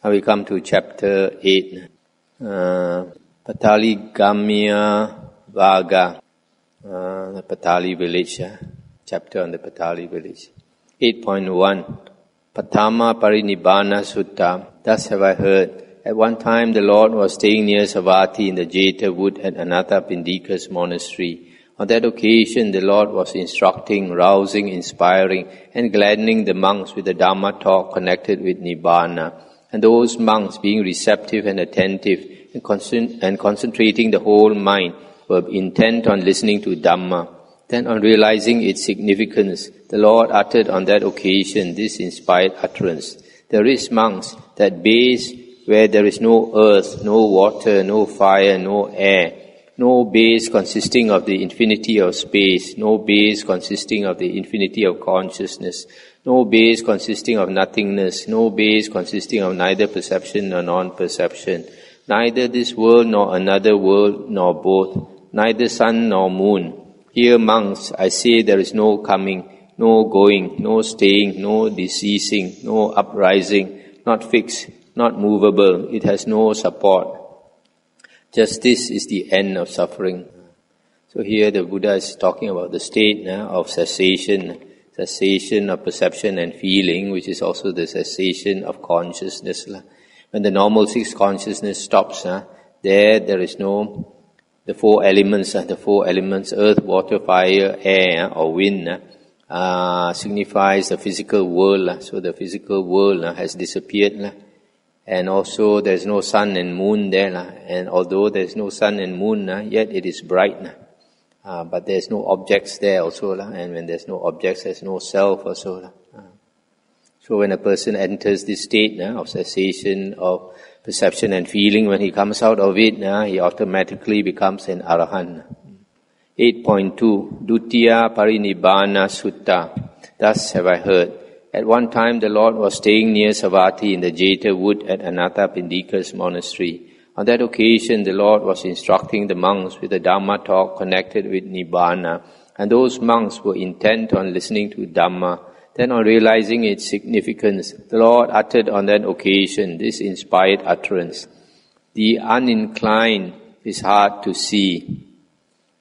Now we come to chapter 8. Patali Gamya Vaga, the Patali village, chapter on the Patali village. 8.1 Patama Parinibbana Sutta. Thus have I heard. At one time the Lord was staying near Savatthi in the Jeta wood at Anathapindika's monastery. On that occasion the Lord was instructing, rousing, inspiring and gladdening the monks with the Dhamma talk connected with Nibbana. And those monks, being receptive and attentive and concentrating the whole mind, were intent on listening to Dhamma. Then on realizing its significance, the Lord uttered on that occasion this inspired utterance. There is, monks, that base where there is no earth, no water, no fire, no air, no base consisting of the infinity of space, no base consisting of the infinity of consciousness, no base consisting of nothingness, no base consisting of neither perception nor non-perception, neither this world nor another world nor both, neither sun nor moon. Here, monks, I say there is no coming, no going, no staying, no deceasing, no uprising, not fixed, not movable. It has no support. Just this is the end of suffering. So here the Buddha is talking about the state of cessation of perception and feeling, which is also the cessation of consciousness. When the normal six consciousness stops, there is no, the four elements, earth, water, fire, air or wind, signifies the physical world. So the physical world has disappeared. And also there is no sun and moon there. And although there is no sun and moon, yet it is bright. But there is no objects there also. And when there is no objects, there is no self also. So when a person enters this state of cessation of perception and feeling, when he comes out of it, he automatically becomes an arahant. 8.2 Dutiya Parinibbana Sutta. Thus have I heard. At one time the Lord was staying near Savatthi in the Jeta wood at Anathapindika's monastery. On that occasion the Lord was instructing the monks with the Dhamma talk connected with Nibbana, and those monks were intent on listening to Dhamma. Then on realizing its significance, the Lord uttered on that occasion this inspired utterance. The uninclined is hard to see.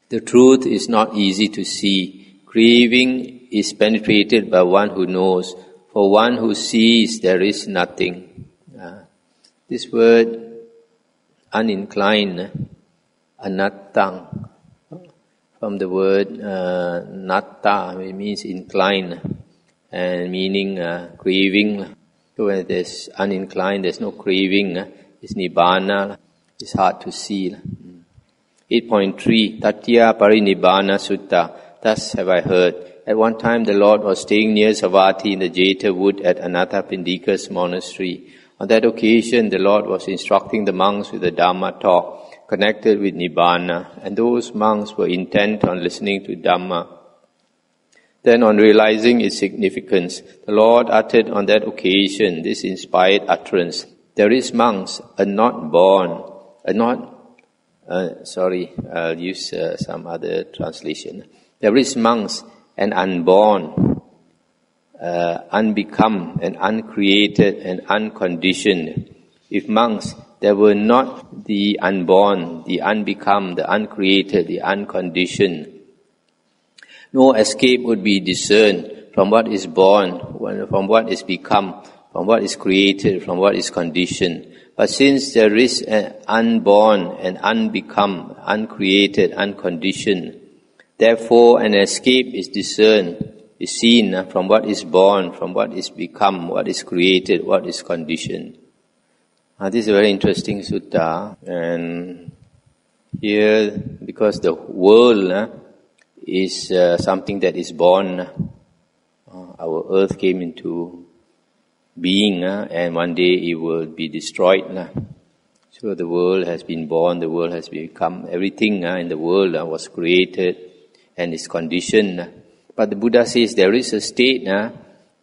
The truth is not easy to see. Craving is penetrated by one who knows. For one who sees, there is nothing. This word, uninclined, anattang, from the word natta, it means inclined, and meaning craving. So when there's uninclined, there's no craving, it's nibbana, it's hard to see. 8.3 Tatya Parinibbana Sutta. Thus have I heard. At one time the Lord was staying near Savatthi in the Jeta wood at Anathapindika's monastery. On that occasion the Lord was instructing the monks with the Dhamma talk connected with Nibbana, and those monks were intent on listening to Dhamma. Then on realizing its significance, the Lord uttered on that occasion this inspired utterance. There is, monks, I'll use some other translation. There is, monks, an unborn, unbecome, and uncreated, and unconditioned. If, monks, there were not the unborn, the unbecome, the uncreated, the unconditioned, no escape would be discerned from what is born, from what is become, from what is created, from what is conditioned. But since there is an unborn, an unbecome, uncreated, unconditioned, therefore an escape is discerned, is seen from what is born, from what is become, what is created, what is conditioned. This is a very interesting sutta, and here, because the world is something that is born, our earth came into being, and one day it will be destroyed. So the world has been born, the world has become, everything in the world was created and is conditioned. But the Buddha says there is a state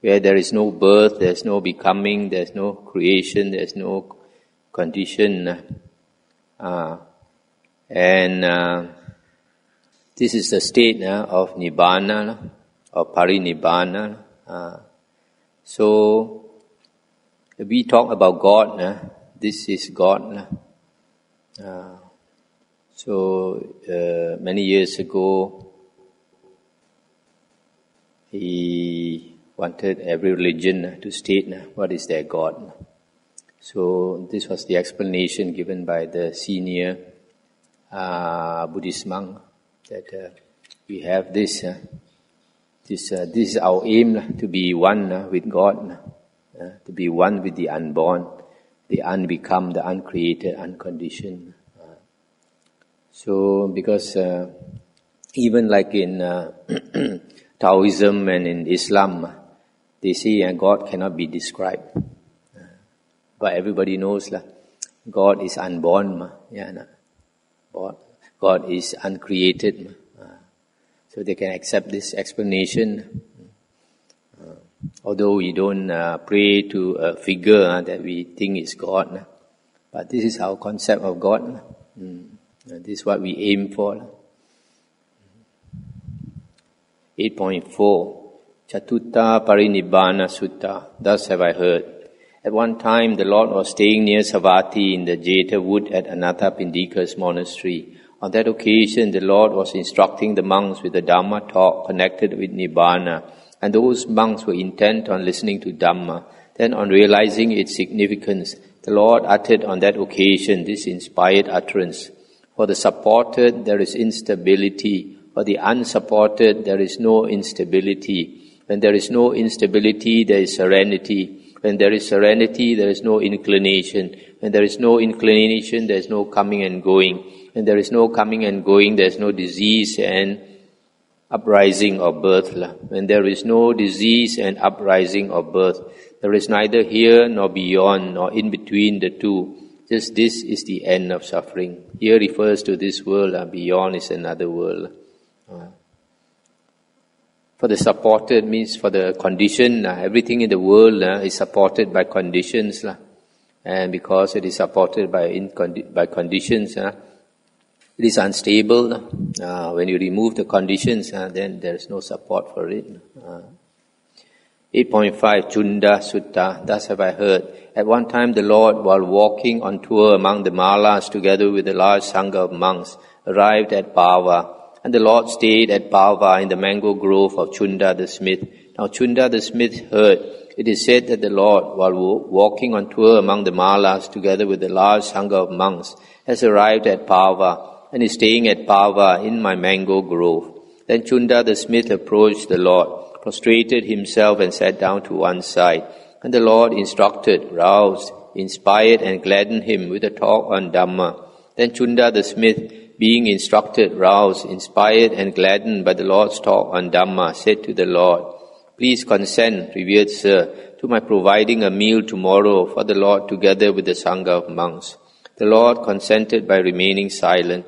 where there is no birth, there is no becoming, there is no creation, there is no condition. This is the state of Nibbana, of Parinibbana. So We talk about God, this is God. Many years ago, he wanted every religion to state what is their God. So this was the explanation given by the senior Buddhist monk, that we have this. This is our aim, to be one with God, to be one with the unborn, the unbecome, the uncreated, unconditioned. Because even like in Taoism and in Islam, they say God cannot be described. But everybody knows God is unborn. God is uncreated. So they can accept this explanation. Although we don't pray to a figure that we think is God. But this is our concept of God. This is what we aim for. 8.4 Chatutta Parinibbana Sutta. Thus have I heard. At one time the Lord was staying near Savatthi in the Jeta wood at Anathapindika's monastery. On that occasion the Lord was instructing the monks with the Dhamma talk connected with Nibbana, and those monks were intent on listening to Dhamma. Then on realizing its significance, the Lord uttered on that occasion this inspired utterance. For the supported there is instability, for the unsupported there is no instability. When there is no instability, there is serenity. When there is serenity, there is no inclination. When there is no inclination, there is no coming and going. When there is no coming and going, there is no disease and uprising of birth. When there is no disease and uprising of birth, there is neither here nor beyond nor in between the two. Just this is the end of suffering. Here refers to this world, beyond is another world. For the supported means for the condition, everything in the world is supported by conditions. And because it is supported by conditions, it is unstable. When you remove the conditions, then there is no support for it. 8.5 Chunda Sutta. Thus have I heard. At one time the Lord, while walking on tour among the Malas together with a large sangha of monks, arrived at Pava. And the Lord stayed at Pava in the mango grove of Chunda the smith. Now Chunda the smith heard. It is said that the Lord, while walking on tour among the Malas together with a large sangha of monks, has arrived at Pava and is staying at Pava in my mango grove. Then Chunda the smith approached the Lord, prostrated himself and sat down to one side. And the Lord instructed, roused, inspired and gladdened him with a talk on Dhamma. Then Chunda the smith, being instructed, roused, inspired and gladdened by the Lord's talk on Dhamma, said to the Lord, please consent, revered sir, to my providing a meal tomorrow for the Lord together with the Sangha of monks. The Lord consented by remaining silent.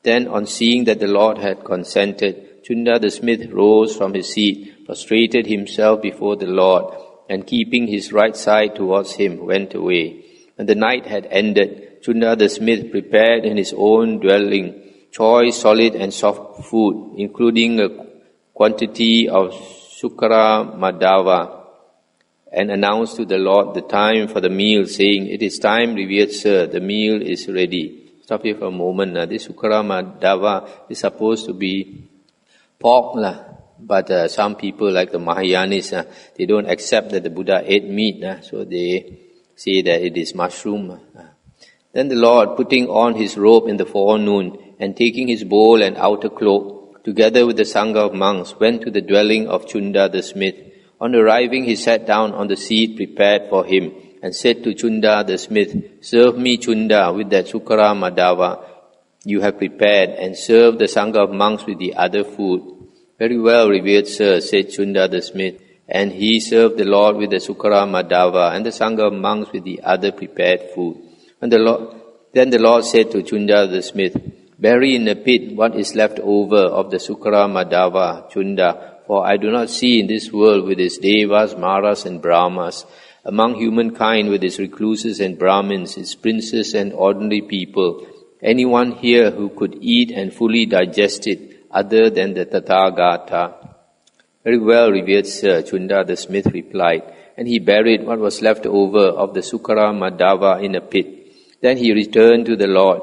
Then on seeing that the Lord had consented, Chunda the smith rose from his seat, prostrated himself before the Lord, and keeping his right side towards him, went away. When the night had ended, Chunda the smith prepared in his own dwelling choice, solid and soft food, including a quantity of sukara madava, and announced to the Lord the time for the meal, saying, it is time, revered sir, the meal is ready. Stop here for a moment. This sukara madava is supposed to be pork, but some people like the Mahayanis, they don't accept that the Buddha ate meat, so they say that it is mushroom. Then the Lord, putting on his robe in the forenoon, and taking his bowl and outer cloak, together with the Sangha of monks, went to the dwelling of Chunda the smith. On arriving, he sat down on the seat prepared for him, and said to Chunda the smith, serve me, Chunda, with that sukara madava you have prepared, and serve the Sangha of monks with the other food. Very well, revered sir, said Chunda the smith, and he served the Lord with the sukara madava, and the Sangha of monks with the other prepared food. Then the Lord said to Chunda the smith, bury in a pit what is left over of the sukara madava, Chunda, for I do not see in this world with its devas, maras and brahmas, among humankind with its recluses and brahmins, its princes and ordinary people, anyone here who could eat and fully digest it other than the Tathagata. Very well, revered sir, Chunda the smith replied, and he buried what was left over of the Sukara Madhava in a pit. Then he returned to the Lord,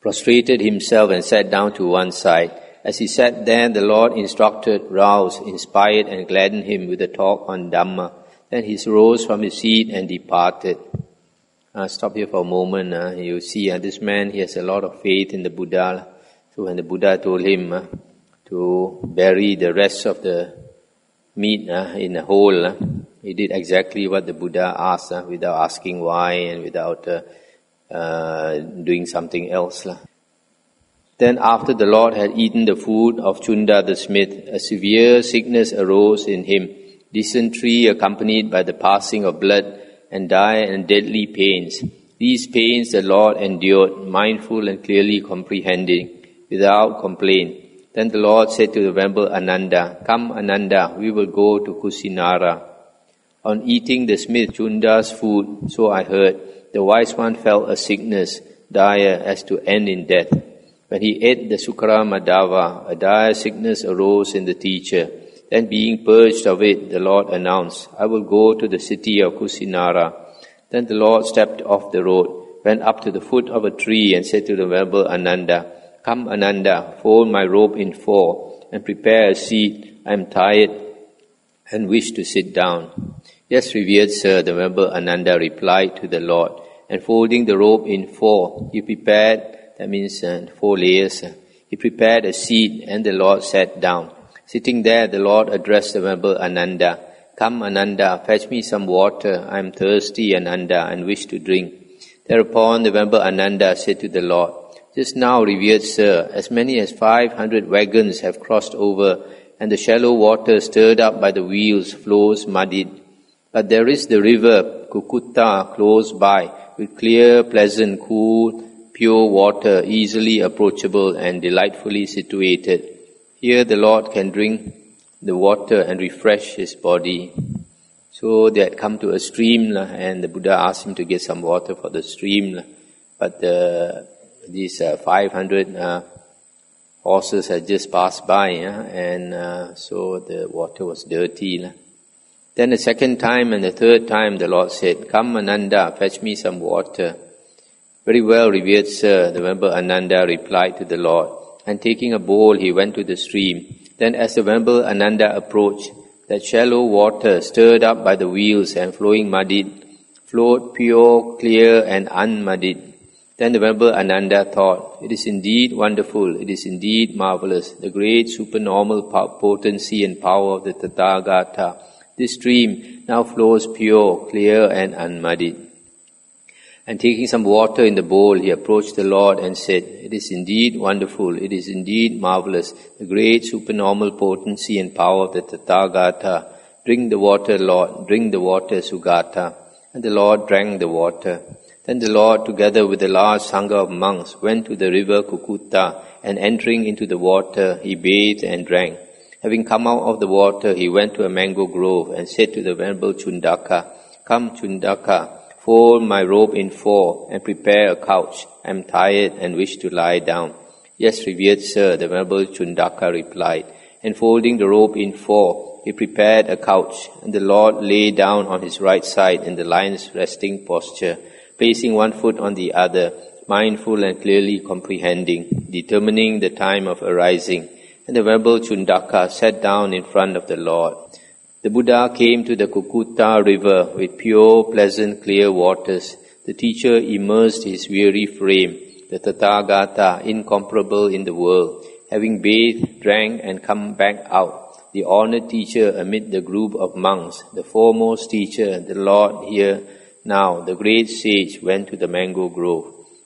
prostrated himself and sat down to one side. As he sat there, the Lord instructed, roused, inspired and gladdened him with a talk on Dhamma. Then he rose from his seat and departed. Stop here for a moment. You see, this man, he has a lot of faith in the Buddha. So when the Buddha told him to bury the rest of the meat in a hole, he did exactly what the Buddha asked, without asking why and without doing something else. Then after the Lord had eaten the food of Chunda the smith, a severe sickness arose in him, dysentery accompanied by the passing of blood, and dire and deadly pains. These pains the Lord endured, mindful and clearly comprehending, without complaint. Then the Lord said to the Venerable Ananda, "Come, Ananda, we will go to Kusinara." On eating the smith Chunda's food, so I heard, the wise one felt a sickness, dire as to end in death. When he ate the Sukara Madhava, a dire sickness arose in the teacher. Then being purged of it, the Lord announced, "I will go to the city of Kusinara." Then the Lord stepped off the road, went up to the foot of a tree and said to the Venerable Ananda, "Come, Ananda, fold my robe in four and prepare a seat. I am tired and wish to sit down." "Yes, revered sir," the Venerable Ananda replied to the Lord, and folding the robe in four, he prepared, that means 4 layers, he prepared a seat and the Lord sat down. Sitting there, the Lord addressed the Venerable Ananda, "Come, Ananda, fetch me some water. I am thirsty, Ananda, and wish to drink." Thereupon the Venerable Ananda said to the Lord, "Just now, revered sir, as many as 500 wagons have crossed over, and the shallow water stirred up by the wheels flows muddied. But there is the river Khuddaka close by, with clear, pleasant, cool, pure water, easily approachable and delightfully situated. Here the Lord can drink the water and refresh his body." So they had come to a stream, and the Buddha asked him to get some water for the stream. But these 500 horses had just passed by, and so the water was dirty. Then the second time and the third time the Lord said, "Come, Ananda, fetch me some water." "Very well, revered sir," the Venerable Ananda replied to the Lord, and taking a bowl he went to the stream. Then as the Venerable Ananda approached, that shallow water, stirred up by the wheels and flowing muddied, flowed pure, clear and unmuddied. Then the Venerable Ananda thought, "It is indeed wonderful, it is indeed marvelous, the great supernormal potency and power of the Tathagata. This stream now flows pure, clear and unmuddied." And taking some water in the bowl, he approached the Lord and said, "It is indeed wonderful, it is indeed marvelous, the great supernormal potency and power of the Tathagata. Drink the water, Lord, drink the water, Sugata." And the Lord drank the water. Then the Lord, together with a large sangha of monks, went to the river Khuddaka, and entering into the water, he bathed and drank. Having come out of the water, he went to a mango grove and said to the Venerable Chundaka, "Come, Chundaka, fold my robe in four and prepare a couch. I am tired and wish to lie down." "Yes, revered sir," the Venerable Chundaka replied, and folding the robe in four, he prepared a couch, and the Lord lay down on his right side in the lion's resting posture, placing one foot on the other, mindful and clearly comprehending, determining the time of arising. And the Venerable Chundaka sat down in front of the Lord. The Buddha came to the Khuddaka river with pure, pleasant, clear waters. The teacher immersed his weary frame, the Tathagata, incomparable in the world. Having bathed, drank, and come back out, the honored teacher amid the group of monks, the foremost teacher, the Lord here now, the great sage, went to the mango grove.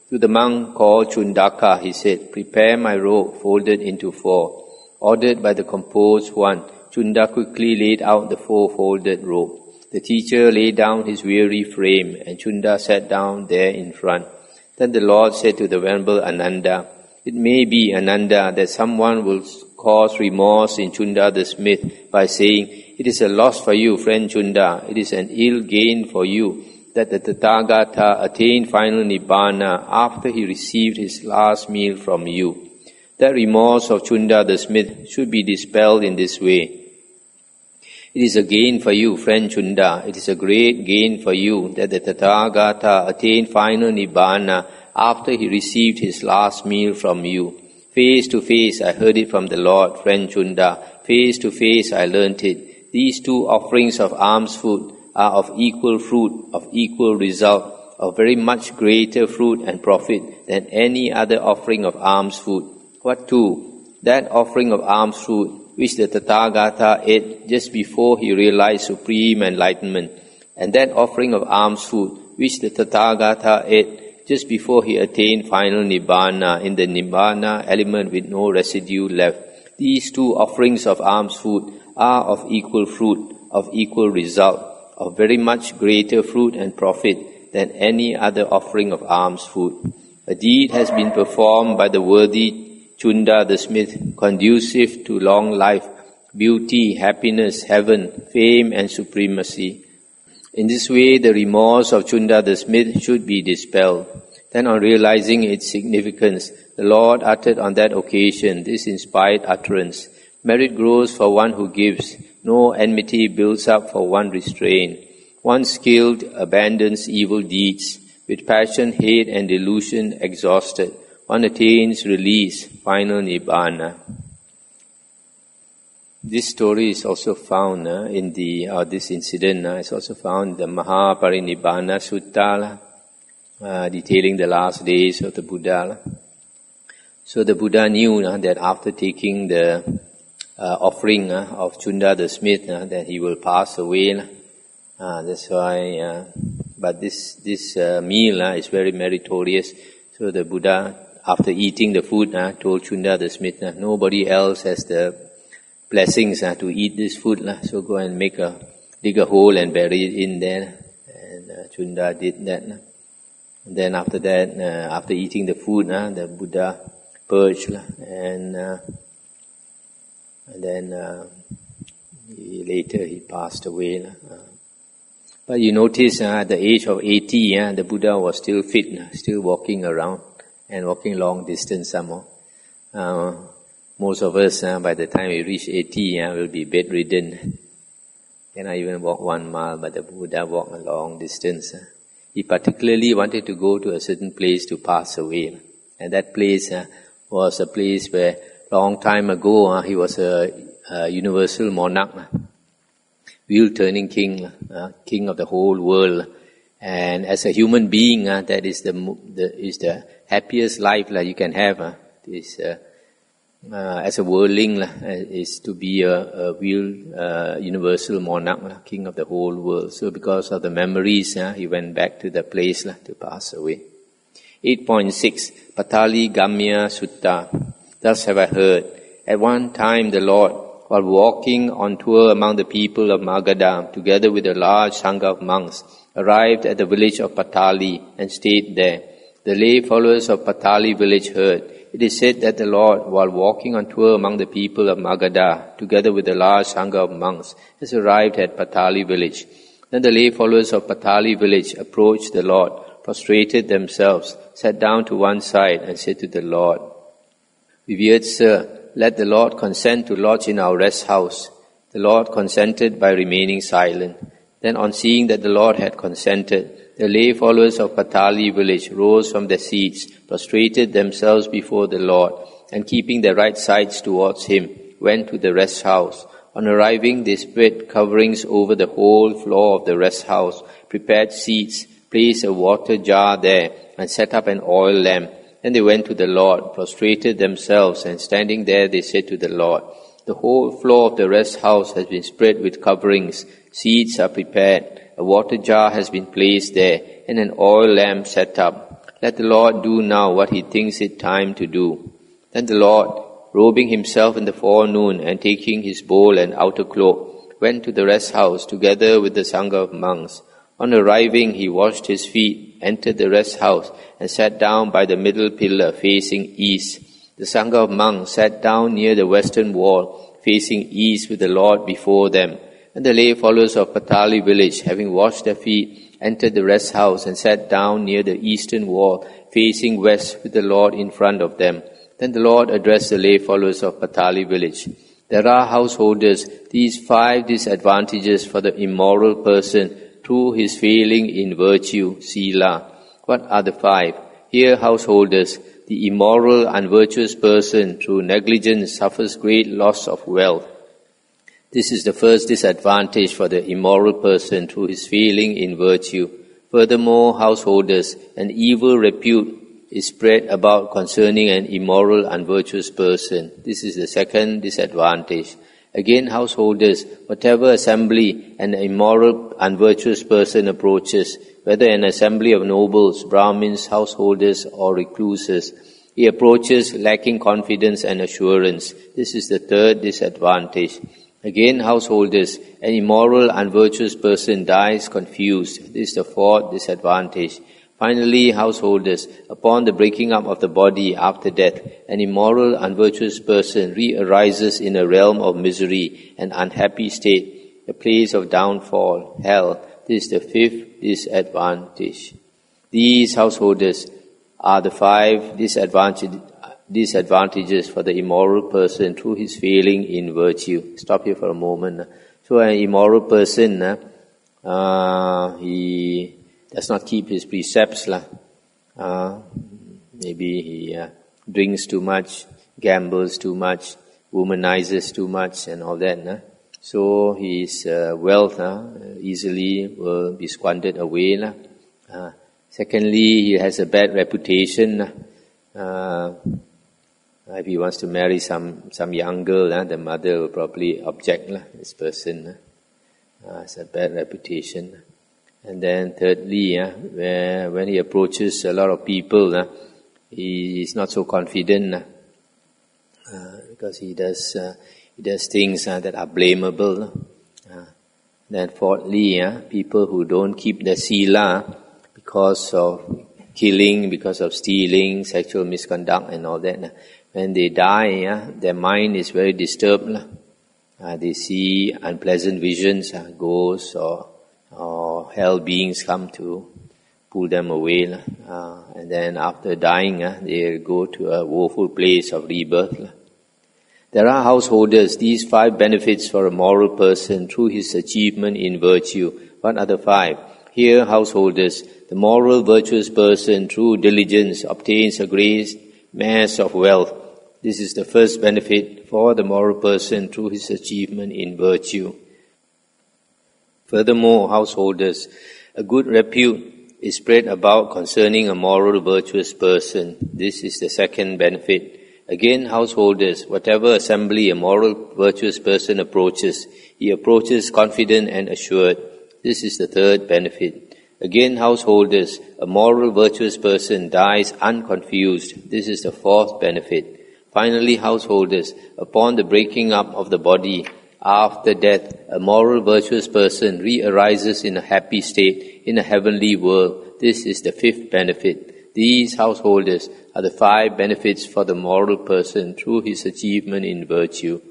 To the monk called Chundaka, he said, "Prepare my robe folded into four." Ordered by the composed one, Chunda quickly laid out the four-folded robe. The teacher laid down his weary frame, and Chunda sat down there in front. Then the Lord said to the Venerable Ananda, "It may be, Ananda, that someone will cause remorse in Chunda the smith by saying, 'It is a loss for you, friend Chunda, it is an ill gain for you that the Tathagata attained final Nibbana after he received his last meal from you.' That remorse of Chunda the smith should be dispelled in this way. It is a gain for you, friend Chunda. It is a great gain for you that the Tathagata attained final Nibbana after he received his last meal from you. Face to face I heard it from the Lord, friend Chunda. Face to face I learnt it. These two offerings of alms food are of equal fruit, of equal result, of very much greater fruit and profit than any other offering of alms food. What two? That offering of alms food which the Tathagata ate just before he realized supreme enlightenment, and that offering of alms food which the Tathagata ate just before he attained final Nibbana, in the Nibbana element with no residue left. These two offerings of alms food are of equal fruit, of equal result, of very much greater fruit and profit than any other offering of alms food. A deed has been performed by the worthy Chunda the smith, conducive to long life, beauty, happiness, heaven, fame and supremacy. In this way, the remorse of Chunda the smith should be dispelled. Then on realizing its significance, the Lord uttered on that occasion this inspired utterance: merit grows for one who gives, no enmity builds up for one restrained. One skilled abandons evil deeds, with passion, hate and delusion exhausted. One attains release, final Nibbana. This story is also found in this incident is also found in the Mahaparinibbana Sutta, detailing the last days of the Buddha. So the Buddha knew that after taking the offering of Chunda the smith, that he will pass away. That's why, but this meal is very meritorious. So the Buddha, after eating the food, told Chunda the smith, nobody else has the blessings to eat this food, so go and dig a hole and bury it in there. And Chunda did that. And then after that, after eating the food, the Buddha purged, and then later he passed away. But you notice at the age of 80, the Buddha was still fit, still walking around. And walking long distance some more. Most of us, by the time we reach 80, will be bedridden. Cannot even walk 1 mile, but the Buddha walked a long distance. He particularly wanted to go to a certain place to pass away. And that place was a place where, long time ago, he was a universal monarch, wheel-turning king, king of the whole world. And as a human being, that is the happiest life you can have. As a worldling, is to be a real universal monarch, king of the whole world. So because of the memories, he went back to the place to pass away. 8.6 Patali Gamya Sutta. Thus have I heard. At one time the Lord, while walking on tour among the people of Magadha, together with a large sangha of monks, arrived at the village of Patali and stayed there. The lay followers of Patali village heard. It is said that the Lord, while walking on tour among the people of Magadha, together with a large sangha of monks, has arrived at Patali village. Then the lay followers of Patali village approached the Lord, prostrated themselves, sat down to one side, and said to the Lord, "Revered Sir, let the Lord consent to lodge in our rest house." The Lord consented by remaining silent. Then on seeing that the Lord had consented, the lay followers of Patali village rose from their seats, prostrated themselves before the Lord, and keeping their right sides towards Him, went to the rest house. On arriving, they spread coverings over the whole floor of the rest house, prepared seats, placed a water jar there, and set up an oil lamp. Then they went to the Lord, prostrated themselves, and standing there they said to the Lord, "The whole floor of the rest house has been spread with coverings, seats are prepared, a water jar has been placed there, and an oil lamp set up. Let the Lord do now what He thinks it time to do." Then the Lord, robing Himself in the forenoon and taking His bowl and outer cloak, went to the rest house together with the sangha of monks. On arriving, he washed his feet, entered the rest house, and sat down by the middle pillar facing east. The sangha of monks sat down near the western wall, facing east with the Lord before them. And the lay followers of Patali village, having washed their feet, entered the rest house and sat down near the eastern wall, facing west with the Lord in front of them. Then the Lord addressed the lay followers of Patali village. There are householders, these 5 disadvantages for the immoral person through his failing in virtue, sila. What are the 5? Here, householders, the immoral, unvirtuous person through negligence suffers great loss of wealth. This is the first disadvantage for the immoral person through his failing in virtue. Furthermore, householders, an evil repute is spread about concerning an immoral, unvirtuous person. This is the second disadvantage. Again, householders, whatever assembly an immoral, unvirtuous person approaches, whether an assembly of nobles, Brahmins, householders, or recluses, he approaches lacking confidence and assurance. This is the third disadvantage. Again, householders, an immoral, unvirtuous person dies confused. This is the fourth disadvantage. Finally, householders, upon the breaking up of the body after death, an immoral, unvirtuous person re-arises in a realm of misery and unhappy state, a place of downfall, hell. This is the fifth disadvantage. These householders are the 5 disadvantages for the immoral person through his failing in virtue. Stop here for a moment. So an immoral person, he does not keep his precepts. Maybe he drinks too much, gambles too much, womanizes too much and all that. So his wealth easily will be squandered away. Secondly, he has a bad reputation. If he wants to marry some young girl, the mother will probably object. This person has a bad reputation. And then thirdly, when he approaches a lot of people, he is not so confident because he does things that are blamable. Then fourthly, people who don't keep the sila because of killing, because of stealing, sexual misconduct and all that, when they die, their mind is very disturbed. They see unpleasant visions, ghosts or hell beings come to pull them away. And then after dying, they go to a woeful place of rebirth. There are householders, these 5 benefits for a moral person through his achievement in virtue. What are the 5? Here, householders, the moral virtuous person through diligence obtains a great mass of wealth. This is the first benefit for the moral person through his achievement in virtue. Furthermore, householders, a good repute is spread about concerning a moral virtuous person. This is the second benefit. Again, householders, whatever assembly a moral virtuous person approaches, he approaches confident and assured. This is the third benefit. Again, householders, a moral virtuous person dies unconfused. This is the fourth benefit. Finally, householders, upon the breaking up of the body after death, a moral virtuous person re-arises in a happy state in a heavenly world. This is the fifth benefit. These householders are the 5 benefits for the moral person through his achievement in virtue.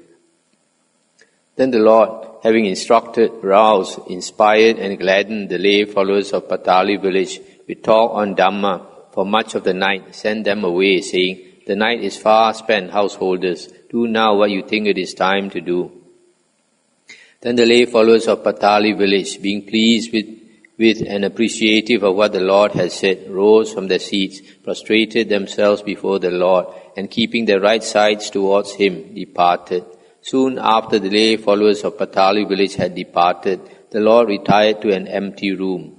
Then the Lord, having instructed, roused, inspired and gladdened the lay followers of Patali village with talk on Dhamma for much of the night, sent them away, saying, "The night is far spent, householders. Do now what you think it is time to do." Then the lay followers of Patali village, being pleased with and appreciative of what the Lord had said, rose from their seats, prostrated themselves before the Lord, and keeping their right sides towards Him, departed. Soon after the lay followers of Patali village had departed, the Lord retired to an empty room.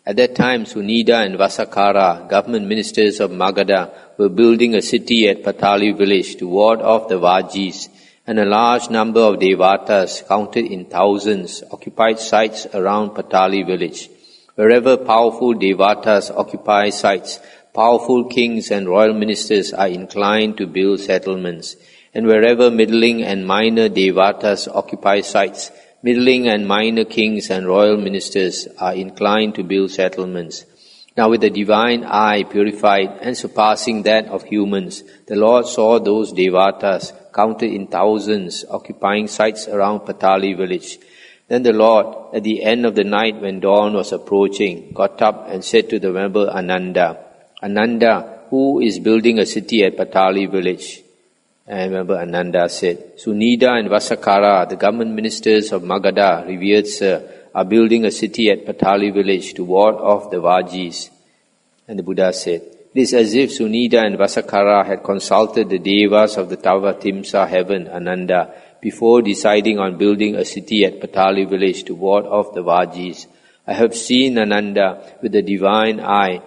At that time, Sunida and Vasakara, government ministers of Magadha, were building a city at Patali village to ward off the Vajis, and a large number of Devatas, counted in thousands, occupied sites around Patali village. Wherever powerful Devatas occupy sites, powerful kings and royal ministers are inclined to build settlements. And wherever middling and minor Devatas occupy sites, middling and minor kings and royal ministers are inclined to build settlements. Now with the divine eye purified and surpassing that of humans, the Lord saw those Devatas, counted in thousands, occupying sites around Patali village. Then the Lord, at the end of the night when dawn was approaching, got up and said to the Venerable Ananda, "Ananda, who is building a city at Patali village?" And remember, Ananda said, Sunida and Vasakara, the government ministers of Magadha, revered sir, are building a city at Patali village to ward off the Vajis. And the Buddha said, it is as if Sunida and Vasakara had consulted the devas of the Tavatimsa heaven, Ananda, before deciding on building a city at Patali village to ward off the Vajis. I have seen, Ananda, with the divine eye,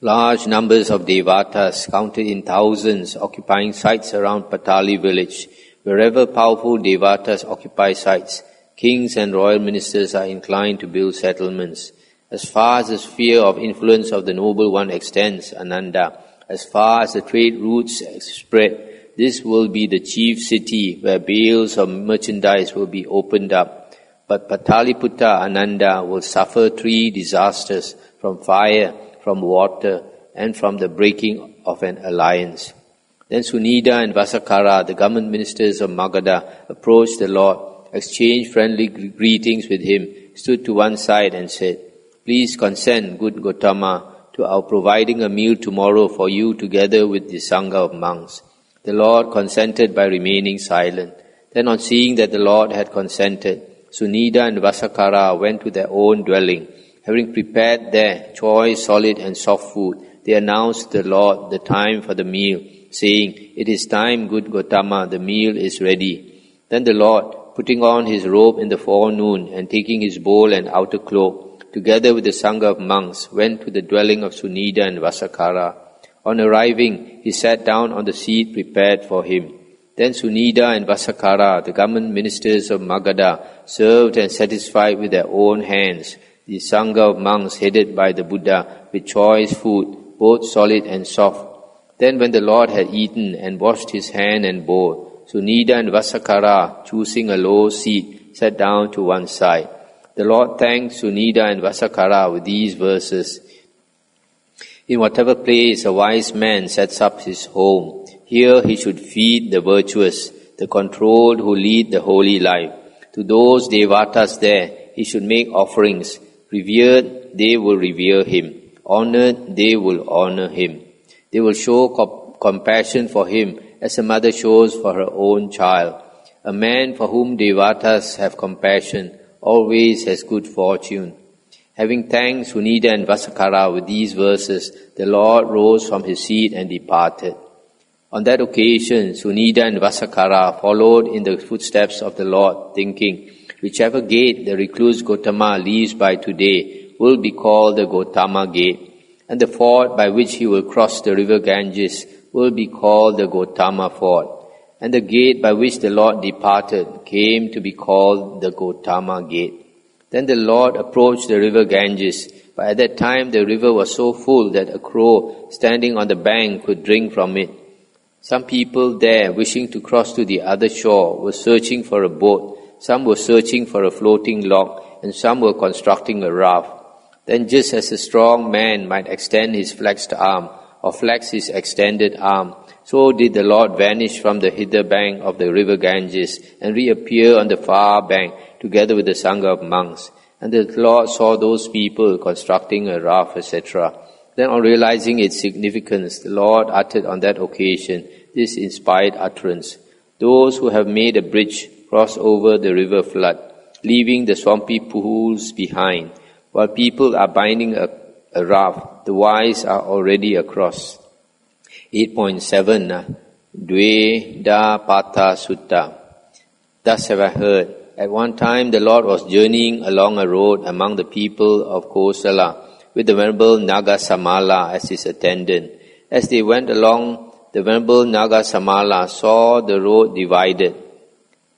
large numbers of devatas, counted in thousands, occupying sites around Patali village. Wherever powerful devatas occupy sites, kings and royal ministers are inclined to build settlements. As far as the sphere of influence of the Noble One extends, Ananda, as far as the trade routes spread, this will be the chief city where bales of merchandise will be opened up. But Pataliputta, Ananda, will suffer 3 disasters from fire, from water, and from the breaking of an alliance. Then Sunida and Vasakara, the government ministers of Magadha, approached the Lord, exchanged friendly greetings with him, stood to one side and said, Please consent, good Gotama, to our providing a meal tomorrow for you together with the Sangha of monks. The Lord consented by remaining silent. Then on seeing that the Lord had consented, Sunida and Vasakara went to their own dwelling. Having prepared there choice, solid and soft food, they announced to the Lord the time for the meal, saying, It is time, good Gotama, the meal is ready. Then the Lord, putting on his robe in the forenoon and taking his bowl and outer cloak, together with the Sangha of monks, went to the dwelling of Sunida and Vasakara. On arriving, he sat down on the seat prepared for him. Then Sunida and Vasakara, the government ministers of Magadha, served and satisfied with their own hands the Sangha of monks headed by the Buddha with choice food, both solid and soft. Then when the Lord had eaten and washed his hand and bowl, Sunida and Vasakara, choosing a low seat, sat down to one side. The Lord thanked Sunida and Vasakara with these verses. In whatever place a wise man sets up his home, here he should feed the virtuous, the controlled who lead the holy life. To those devatas there, he should make offerings. Revered, they will revere him. Honored, they will honor him. They will show compassion for him as a mother shows for her own child. A man for whom devatas have compassion always has good fortune. Having thanked Sunida and Vasakara with these verses, the Lord rose from his seat and departed. On that occasion, Sunida and Vasakara followed in the footsteps of the Lord, thinking, whichever gate the recluse Gotama leaves by today will be called the Gotama gate, and the ford by which he will cross the river Ganges will be called the Gotama ford, and the gate by which the Lord departed came to be called the Gotama gate. Then the Lord approached the river Ganges, but at that time the river was so full that a crow standing on the bank could drink from it. Some people there, wishing to cross to the other shore, were searching for a boat. Some were searching for a floating log, and some were constructing a raft. Then just as a strong man might extend his flexed arm, or flex his extended arm, so did the Lord vanish from the hither bank of the river Ganges, and reappear on the far bank, together with the Sangha of monks. And the Lord saw those people constructing a raft, etc. Then on realizing its significance, the Lord uttered on that occasion this inspired utterance. Those who have made a bridge cross over the river flood, leaving the swampy pools behind. While people are binding a raft, the wise are already across. 8.7 Dve Da Pata Sutta. Thus have I heard. At one time the Lord was journeying along a road among the people of Kosala, with the Venerable Nagasamala as his attendant. As they went along, the Venerable Nagasamala saw the road divided,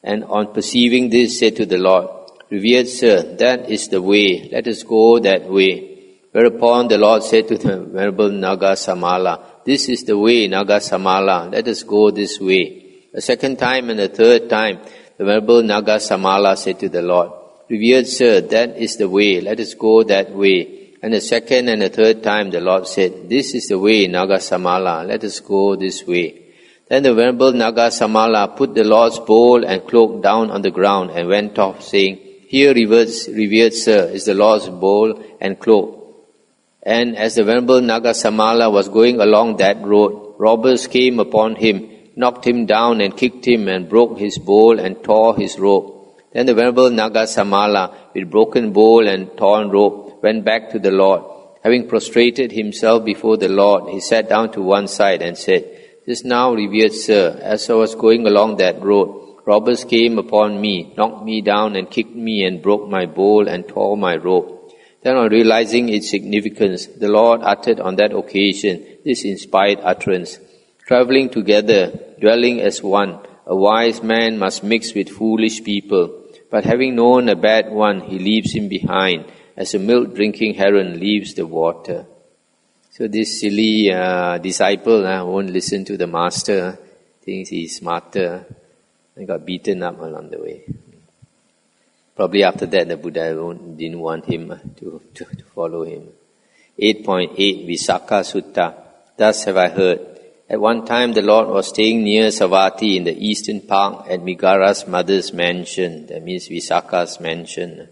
and on perceiving this said to the Lord, Revered Sir, that is the way, let us go that way. Whereupon the Lord said to the Venerable Nagasamala, This is the way, Nagasamala, let us go this way. A second time and a third time, the Venerable Nagasamala said to the Lord, Revered Sir, that is the way, let us go that way. And the second and the third time the Lord said, This is the way, Nagasamala, let us go this way. Then the Venerable Nagasamala put the Lord's bowl and cloak down on the ground and went off, saying, Here, revered Sir, is the Lord's bowl and cloak. And as the Venerable Nagasamala was going along that road, robbers came upon him, knocked him down and kicked him and broke his bowl and tore his robe. Then the Venerable Nagasamala, with broken bowl and torn robe, went back to the Lord. Having prostrated himself before the Lord, he sat down to one side and said, "Just now, revered Sir, as I was going along that road, robbers came upon me, knocked me down and kicked me and broke my bowl and tore my robe." Then on realizing its significance, the Lord uttered on that occasion this inspired utterance. Travelling together, dwelling as one, a wise man must mix with foolish people. But having known a bad one, he leaves him behind, as a milk-drinking heron leaves the water. So this silly disciple won't listen to the master, thinks he's smarter, and got beaten up along the way. Probably after that, the Buddha didn't want him to follow him. 8.8 Visakha Sutta. Thus have I heard. At one time, the Lord was staying near Savatthi in the eastern park at Migara's mother's mansion. That means Visakha's mansion.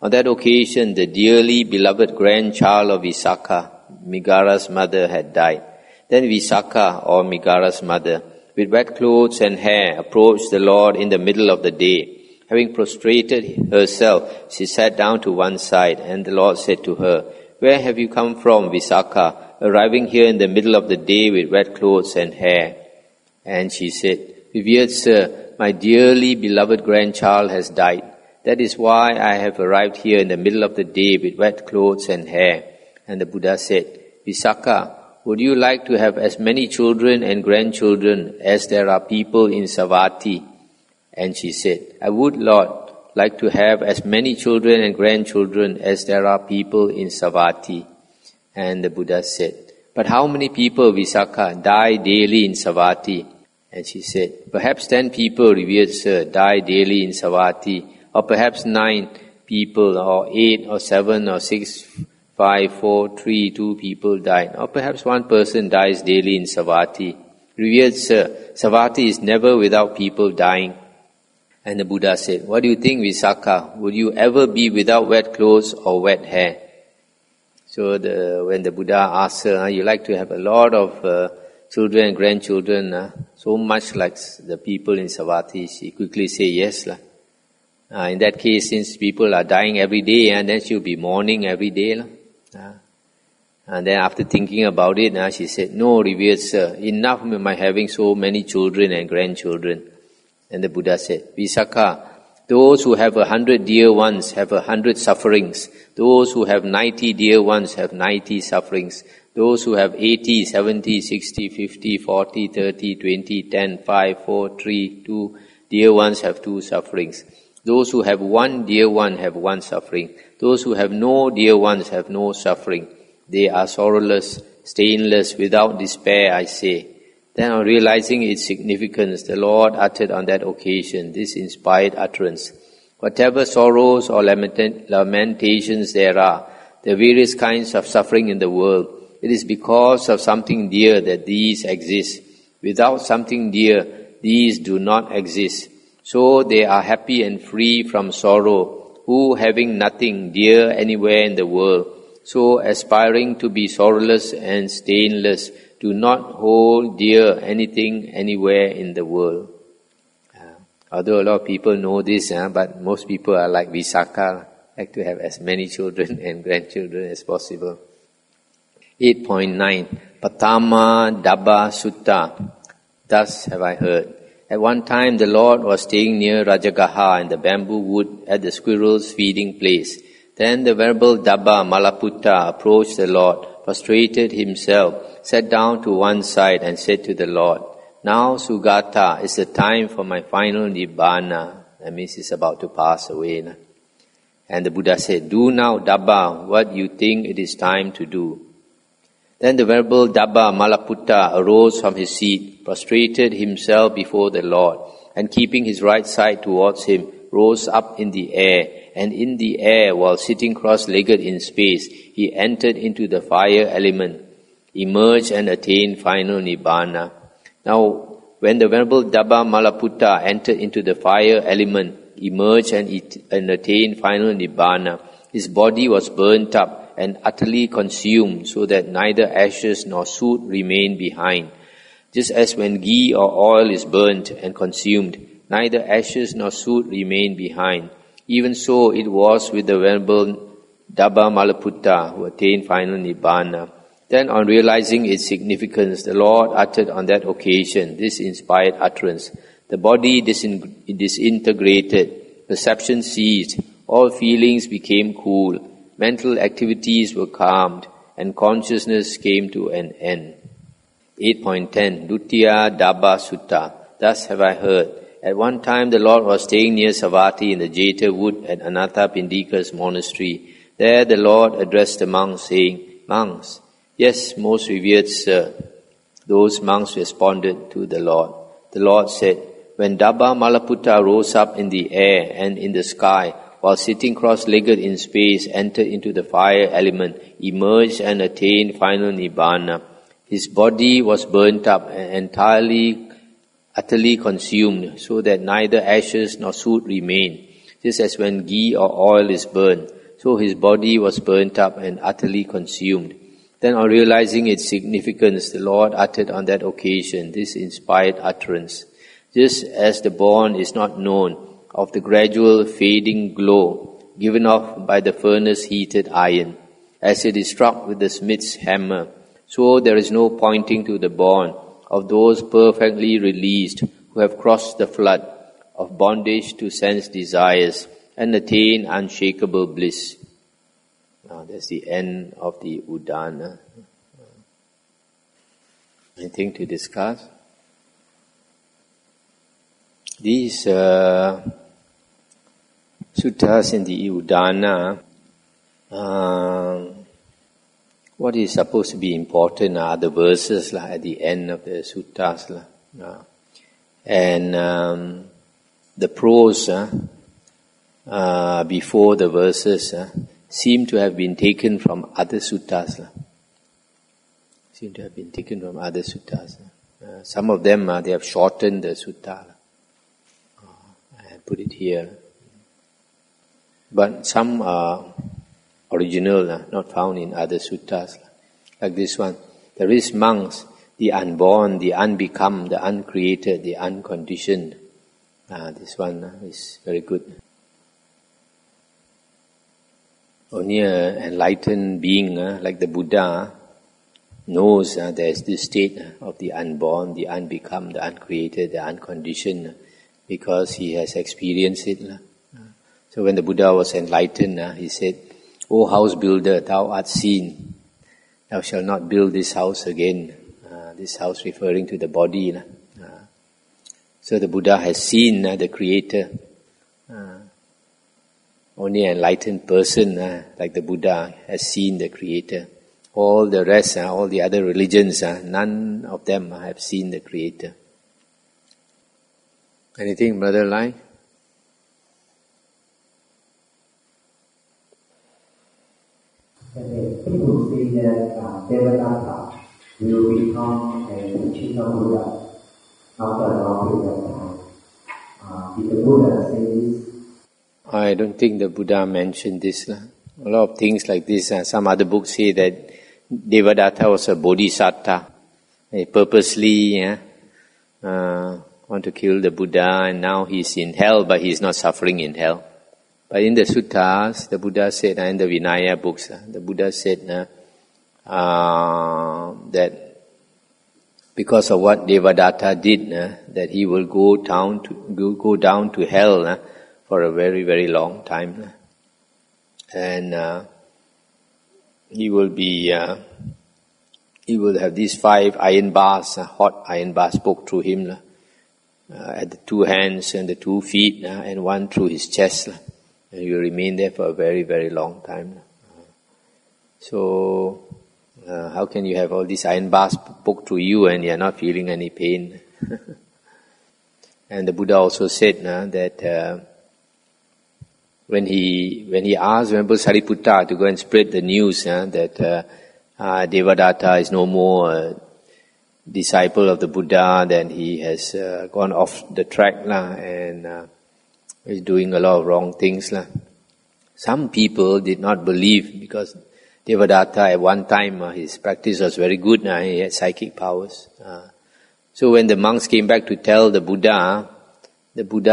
On that occasion, the dearly beloved grandchild of Visakha, Migara's mother, had died. Then Visakha, or Migara's mother, with wet clothes and hair, approached the Lord in the middle of the day. Having prostrated herself, she sat down to one side, and the Lord said to her, "Where have you come from, Visakha, arriving here in the middle of the day with wet clothes and hair?" And she said, "Revered Sir, my dearly beloved grandchild has died. That is why I have arrived here in the middle of the day with wet clothes and hair." And the Buddha said, "Visakha, would you like to have as many children and grandchildren as there are people in Savatthi?" And she said, "I would, Lord, like to have as many children and grandchildren as there are people in Savatthi." And the Buddha said, "But how many people, Visakha, die daily in Savatthi?" And she said, "Perhaps 10 people, revered Sir, die daily in Savatthi, or perhaps 9 people, or 8 or 7 or 6, 5, 4, 3, 2 people died, or perhaps 1 person dies daily in Savatthi. Revered Sir, Savatthi is never without people dying." And the Buddha said, "What do you think, Visakha? Would you ever be without wet clothes or wet hair?" So when the Buddha asked her, "You like to have a lot of children and grandchildren, so much like the people in Savatthi?" She quickly said, "Yes. In that case, since people are dying every day, then she'll be mourning every day. And then after thinking about it, she said, "No, revered Sir, enough of my having so many children and grandchildren." And the Buddha said, "Visakha, those who have 100 dear ones have 100 sufferings. Those who have 90 dear ones have 90 sufferings. Those who have 80, 70, 60, 50, 40, 30, 20, 10, 5, 4, 3, 2 dear ones have 2 sufferings. Those who have 1 dear one have 1 suffering. Those who have no dear ones have no suffering. They are sorrowless, stainless, without despair, I say." Then on realizing its significance, the Lord uttered on that occasion this inspired utterance. "Whatever sorrows or lamentations there are, the various kinds of suffering in the world, it is because of something dear that these exist. Without something dear, these do not exist. So they are happy and free from sorrow, who having nothing dear anywhere in the world, so aspiring to be sorrowless and stainless, do not hold dear anything anywhere in the world." Although a lot of people know this, but most people are like Visakha, like to have as many children and grandchildren as possible. 8.9 Patama Dabba Sutta. Thus have I heard. At one time the Lord was staying near Rajagaha in the bamboo wood at the squirrel's feeding place. Then the Venerable Dabba Malaputta approached the Lord, prostrated himself, sat down to one side and said to the Lord, "Now, Sugata, is the time for my final Nibbana." That means it's about to pass away. And the Buddha said, "Do now, Dabba, what you think it is time to do." Then the Venerable Dabba Malaputta arose from his seat, prostrated himself before the Lord, and keeping his right side towards him, rose up in the air, and in the air, while sitting cross-legged in space, he entered into the fire element, emerged and attained final Nibbana. Now, when the Venerable Dabba Malaputta entered into the fire element, emerged and attained final Nibbana, his body was burnt up and utterly consumed, so that neither ashes nor soot remained behind. Just as when ghee or oil is burnt and consumed, neither ashes nor soot remain behind. Even so it was with the Venerable Dhammavudho who attained final Nibbana. Then on realizing its significance, the Lord uttered on that occasion this inspired utterance. The body disintegrated, perception ceased, all feelings became cool, mental activities were calmed, and consciousness came to an end. 8.10 Duttiya Dabba Sutta. Thus have I heard. At one time the Lord was staying near Savatthi in the Jeta wood at Anathapindika's monastery. There the Lord addressed the monks, saying, Monks, yes, most revered sir. Those monks responded to the Lord. The Lord said, when Dhammavudho rose up in the air and in the sky, while sitting cross-legged in space, entered into the fire element, emerged and attained final Nibbana. His body was burnt up and utterly consumed, so that neither ashes nor soot remained. Just as when ghee or oil is burned, so his body was burnt up and utterly consumed. Then on realizing its significance, the Lord uttered on that occasion this inspired utterance. Just as the born is not known of the gradual fading glow given off by the furnace-heated iron, as it is struck with the smith's hammer, so there is no pointing to the born of those perfectly released who have crossed the flood of bondage to sense desires and attain unshakable bliss. Now that's the end of the Udana. Anything to discuss? These suttas in the Udana, what is supposed to be important are the verses at the end of the suttas. And the prose before the verses seem to have been taken from other suttas. Some of them, they have shortened the sutta. I put it here. But some are original, not found in other suttas. Like this one. There is monks, the unborn, the unbecome, the uncreated, the unconditioned. This one is very good. Only an enlightened being like the Buddha knows there is this state of the unborn, the unbecome, the uncreated, the unconditioned, because he has experienced it. So when the Buddha was enlightened, he said, O house builder, thou art seen. Thou shalt not build this house again. This house referring to the body. So the Buddha has seen the Creator. Only an enlightened person like the Buddha has seen the Creator. All the rest, all the other religions, none of them have seen the Creator. Anything, Brother Lai? People say that Devadatta will become a Chitta Buddha after a long period of time. Did the Buddha say this? I don't think the Buddha mentioned this. A lot of things like this. Some other books say that Devadatta was a bodhisattva. He purposely want to kill the Buddha, and now he's in hell, but he's not suffering in hell. But in the suttas, the Buddha said, in the Vinaya books, the Buddha said that because of what Devadatta did, that he will go down to hell for a very, very long time. And he will have these 5 iron bars, hot iron bars poked through him, at the 2 hands and the 2 feet, and 1 through his chest. And he will remain there for a very, very long time. So, how can you have all these iron bars poked through you and you are not feeling any pain? And the Buddha also said that when he asked Venerable Sariputta to go and spread the news that Devadatta is no more a disciple of the Buddha, then he has gone off the track and is doing a lot of wrong things. Some people did not believe because Devadatta at one time his practice was very good, he had psychic powers. So when the monks came back to tell the Buddha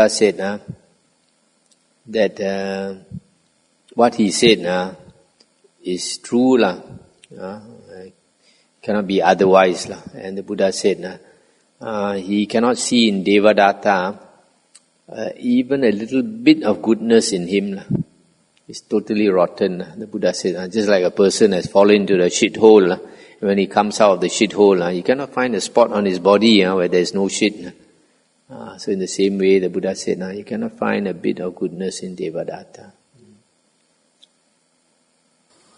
said that what he said is true cannot be otherwise And the Buddha said he cannot see in Devadatta even a little bit of goodness in him. It's totally rotten. The Buddha said, just like a person has fallen into the shithole. When he comes out of the shithole, he cannot find a spot on his body where there is no shit. So in the same way, the Buddha said, you cannot find a bit of goodness in Devadatta.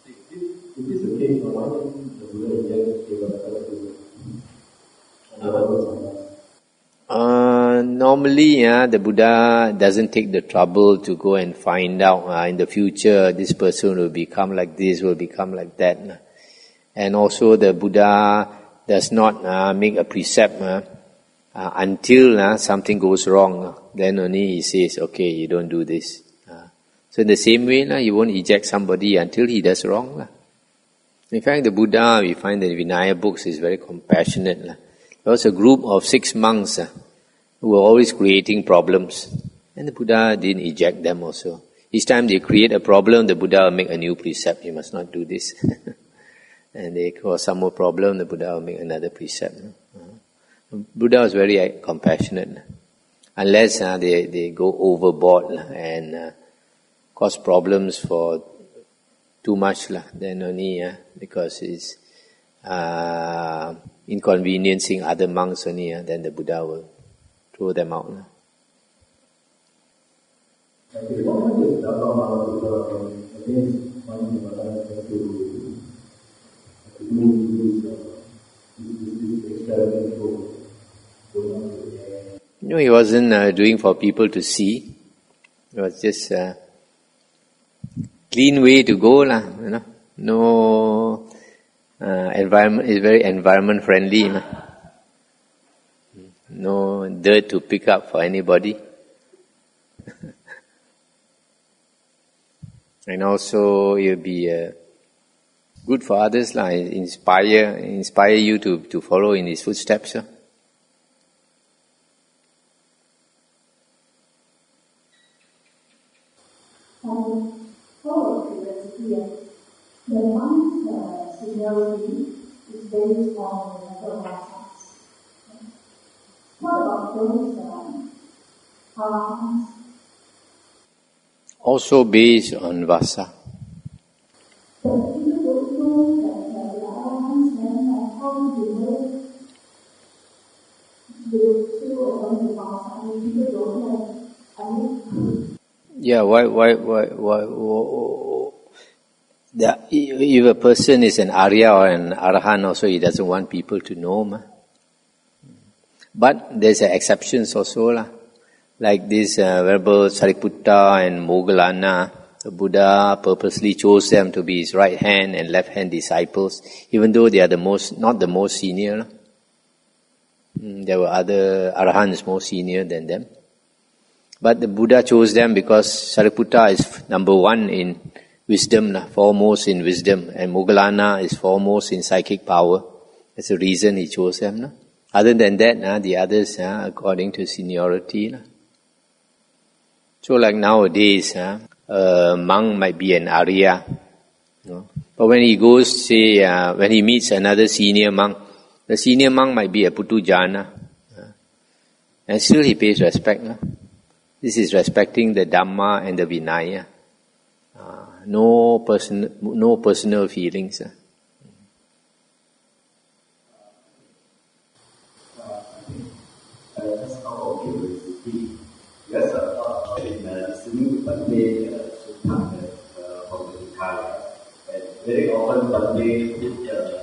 It is the case, why didn't the Buddha inject Devadatta to normally, the Buddha doesn't take the trouble to go and find out in the future this person will become like this, will become like that. And also the Buddha does not make a precept until something goes wrong. Then only he says, okay, you don't do this. So in the same way, you won't eject somebody until he does wrong. In fact, the Buddha, we find that Vinaya books is very compassionate. There was a group of 6 monks who were always creating problems. And the Buddha didn't eject them also. Each time they create a problem, the Buddha will make a new precept. You must not do this. And they cause some more problem, the Buddha will make another precept. Buddha was very compassionate. Unless they go overboard and cause problems for too much, then only because it's inconveniencing other monks only, then the Buddha will throw them out. No, he wasn't doing for people to see. It was just a clean way to go, No environment is very environment friendly. No dirt to pick up for anybody. And also it will be good for others, inspire you to follow in his footsteps. The monk's seniority is based on the number of vassals. What about those arahants? Also based on vasa. But people don't know that the arahants then how to they still on the vasa. People don't know. Yeah, why if a person is an Arya or an Arahant also, he doesn't want people to know. But there's exceptions also. Like this Venerable Sariputta and Moggallana, the Buddha purposely chose them to be his right hand and left hand disciples, even though they are not the most senior. There were other Arahants more senior than them. But the Buddha chose them because Sariputta is number 1 in wisdom, foremost in wisdom, and Moggallana is foremost in psychic power. That's the reason he chose them. Other than that, the others according to seniority. So like nowadays, a monk might be an Arya. But when he goes, when he meets another senior monk, the senior monk might be a Putujana. And still he pays respect. This is respecting the Dhamma and the Vinaya. No personal feelings. Very often Bhante did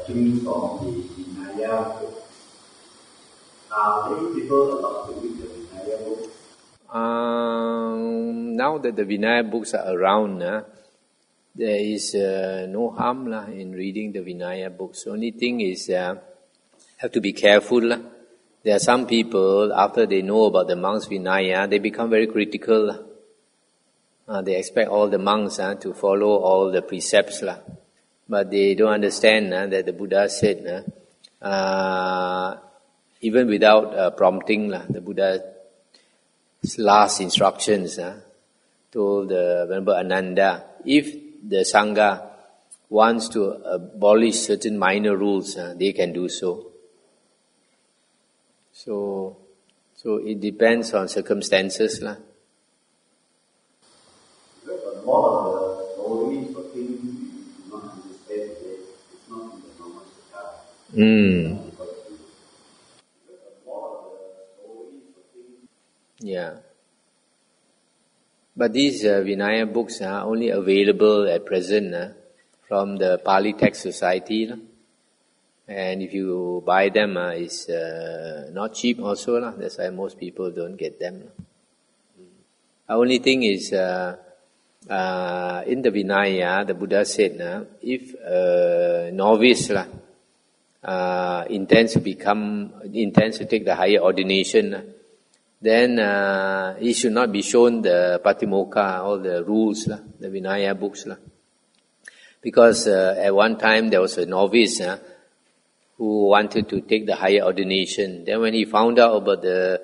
things from the Vinaya book. Many people allowed to read the Vinaya books. Now that the Vinaya books are around, there is no harm in reading the Vinaya books. The only thing is have to be careful. There are some people, after they know about the monks' Vinaya, they become very critical. They expect all the monks to follow all the precepts. But they don't understand that the Buddha said, even without prompting, the Buddha's last instructions told the Venerable Ananda, if the Sangha wants to abolish certain minor rules, they can do so. So it depends on circumstances. But more of the stories or things you do not understand, it's not in the normal Sutta. Yeah. But these Vinaya books are only available at present from the Pali Text Society. And if you buy them, it's not cheap also. That's why most people don't get them. The only thing is, in the Vinaya, the Buddha said, if a novice intends to take the higher ordination, then he should not be shown the Patimokkha, all the rules, the Vinaya books. Because at one time there was a novice who wanted to take the higher ordination. Then when he found out about the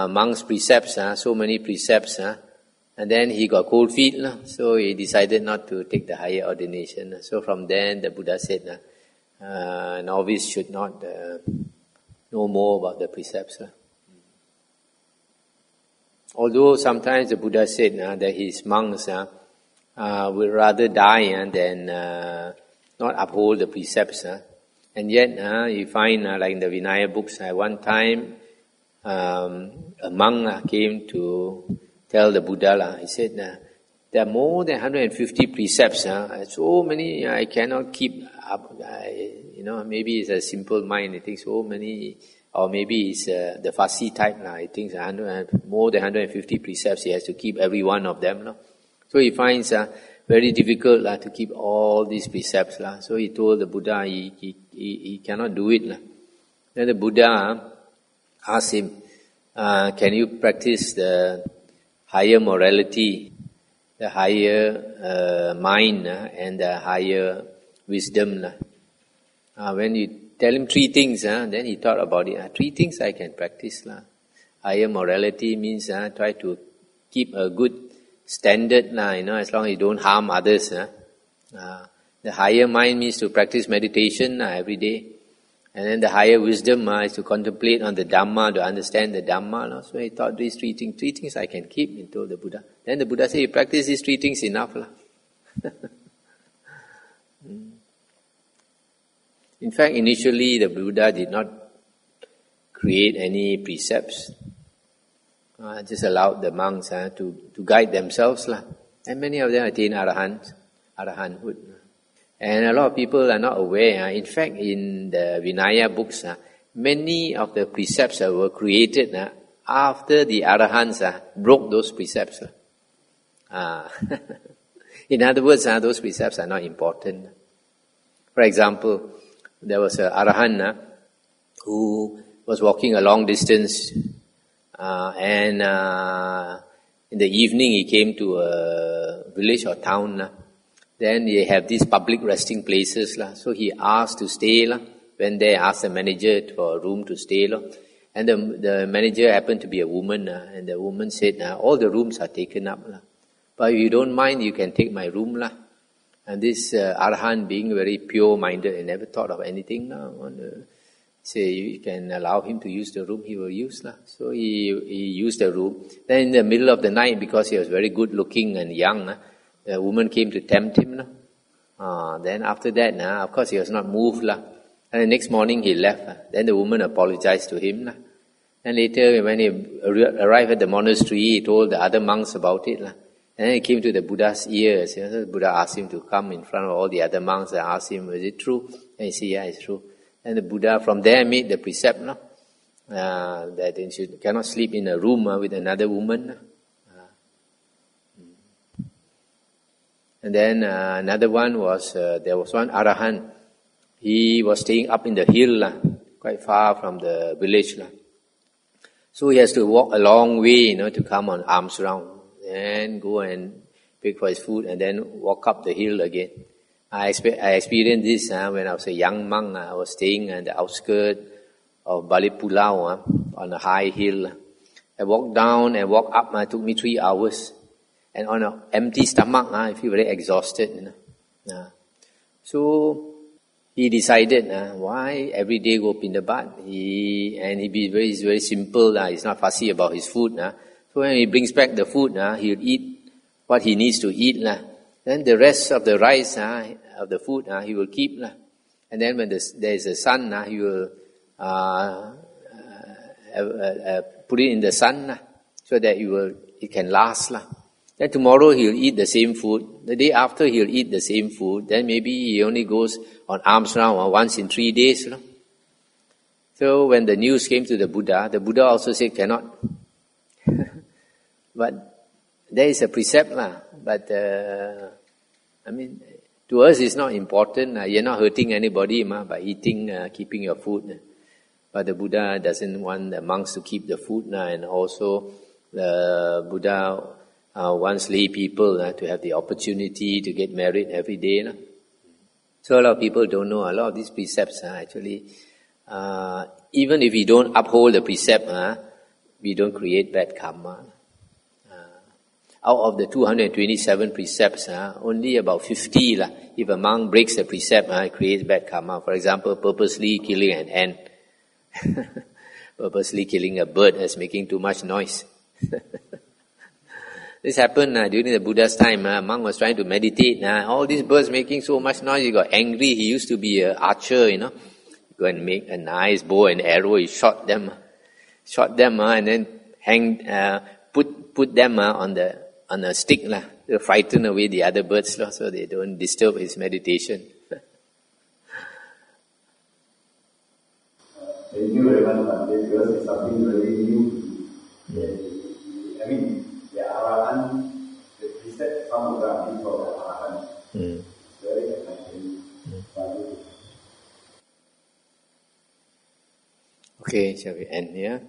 monks' precepts, so many precepts, and then he got cold feet, so he decided not to take the higher ordination. So from then the Buddha said, novice should not know more about the precepts. Although sometimes the Buddha said that his monks would rather die than not uphold the precepts. And yet you find like in the Vinaya books, at one time a monk came to tell the Buddha, he said, there are more than 150 precepts, so many I cannot keep up. Maybe it's a simple mind, he thinks so many. Or maybe it's the fussy type. He thinks more than 150 precepts, he has to keep every one of them. So he finds very difficult to keep all these precepts. So he told the Buddha he cannot do it. Then the Buddha asked him, can you practice the higher morality, the higher mind, and the higher wisdom? When you tell him three things, then he thought about it. Three things I can practice. Higher morality means try to keep a good standard, as long as you don't harm others. The higher mind means to practice meditation every day. And then the higher wisdom is to contemplate on the Dhamma, to understand the Dhamma. So he thought these three things I can keep, he told the Buddha. Then the Buddha said, you practice these three things enough. In fact, initially the Buddha did not create any precepts. Just allowed the monks to guide themselves. And many of them attained arahanthood. And a lot of people are not aware. In fact, in the Vinaya books, many of the precepts were created after the arahants broke those precepts. In other words, those precepts are not important. For example, there was an arahant who was walking a long distance, and in the evening he came to a village or town. Then they have these public resting places. So he asked to stay. When they asked the manager for a room to stay. And the manager happened to be a woman. And the woman said, all the rooms are taken up. But if you don't mind, you can take my room. And this arahant, being very pure-minded and never thought of anything, say you can allow him to use the room, he will use. So he used the room. Then in the middle of the night, because he was very good-looking and young, the woman came to tempt him. Then after that, of course he was not moved. And the next morning he left. Then the woman apologized to him. And later when he arrived at the monastery, he told the other monks about it. And then he came to the Buddha's ears. The Buddha asked him to come in front of all the other monks and asked him, is it true? And he said, yeah, it's true. And the Buddha from there made the precept that you cannot sleep in a room with another woman. And then another one was, there was one arahant. He was staying up in the hill, quite far from the village. So he has to walk a long way, to come on arms round. And go and pick for his food and then walk up the hill again. I experienced this when I was a young monk. I was staying at the outskirts of Balipulau on a high hill. I walked down and walked up. It took me 3 hours. And on an empty stomach, I feel very exhausted. So he decided, why every day go Pindabat? He's very simple. He's not fussy about his food. So when he brings back the food, he'll eat what he needs to eat. Then the rest of the rice of the food, he will keep. And then when there is a sun, he will put it in the sun so that it can last. Then tomorrow he'll eat the same food. The day after he'll eat the same food. Then maybe he only goes on alms round once in 3 days. So when the news came to the Buddha also said cannot. But there is a precept. But to us it's not important. You're not hurting anybody by eating, keeping your food. But the Buddha doesn't want the monks to keep the food. And also the Buddha wants lay people to have the opportunity to get married every day. So a lot of people don't know a lot of these precepts actually. Even if we don't uphold the precept, we don't create bad karma. Out of the 227 precepts, only about 50, if a monk breaks the precept, it creates bad karma. For example, purposely killing an ant, purposely killing a bird that's making too much noise. This happened during the Buddha's time. A monk was trying to meditate. All these birds making so much noise, he got angry. He used to be an archer, Go and make a nice bow and arrow. He shot them, and then put them on a stick to frighten away the other birds, so they don't disturb his meditation. Thank you very much, because it's something very new. The Arahan, the precept from Buddha for the Arahan, very enlightening. Okay, shall we end here?